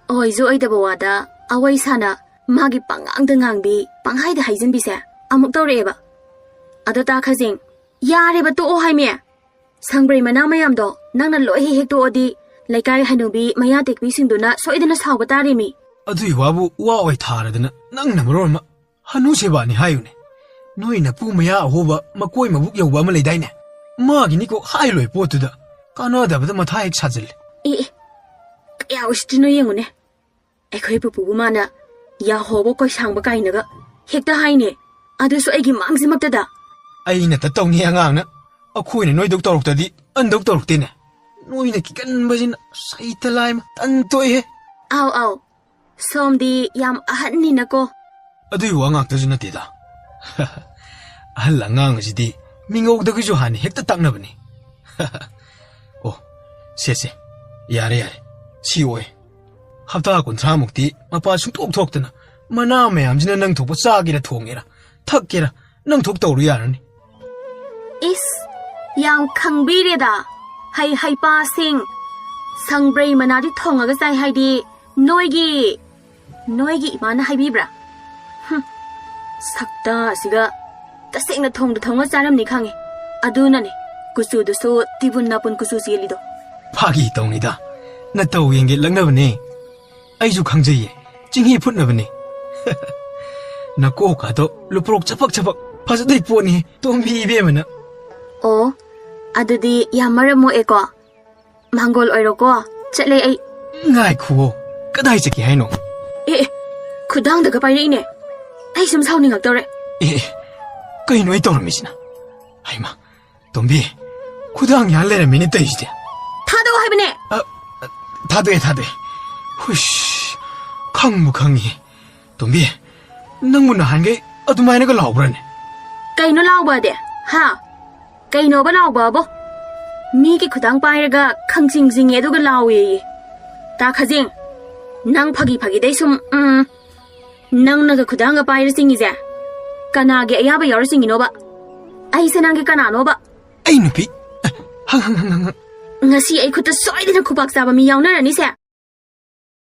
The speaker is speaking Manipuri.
Oi zo oi da bawada awai sana magi pangang nangbi panghai da haijin bise amuk tawreba ado ta khajing yare ba to o hai me sangbrai mana mayam do nangna loi hek to odi laikai hanubi maya tekbi singduna soidana sawba tari mi adui wabu wa oi tharadana nangna maroma hanu seba ni hayune noina pu maya hoba makoi mabuk yoba ma leidaine magi niko hai loi potuda kanada bada matha ek sajil ya ustino yengune ekhoi pupu mana ya hobo koi sangba kainaga hekta haine adu so egi mangsi makta da aina ta tawni angang na akhoina noi dok torok an dok torok tine noina ki kan bajin saita laim tan toy he aw somdi yam ahanni nako adui wangak ta jina tida ahal angang jidi mingok da ju hani hekta takna bani oh se yare si oi hafta kunthra mukti mapa sung tok tana mana mayam jina nang thok cha gira thongera thakera nang thok tawru yarani is yang khangbire da hai pa sing sangbrai manadi thongaga sai haidi noigi imana haibibra sakta siga tasengna thonga charam ni khange aduna ne kusu du so tibun napun kusu silido phagi tawni da na taw yenge langnabane aiju khangjaye chinghi phutnabane na ko ka do luprok chapak phajadai poni tombi be mana o adudi yamara mo eko mangol oiro ko chatle ai ngai khuo kadai cheki haino khudang da ka pai ne ai sum sauni ngak tore kai noi tormisina haima tombi khudang ya lere minute taiste thado haibne thade hush khangmu khangi tombi nangmuna hange adumaina ga lawbrane kaino lawba de ha kaino ba lawba bo mi ki khudang pairaga khangsing jing edu ga lawe ta khajing nang phagi dai sum nang naga khudang ga paira singi ja kana ge ayaba yor singi no ba ai se nang ge kana no ba ai nupi hang ngasi ai khuta soidina khubak saba mi yauna rani se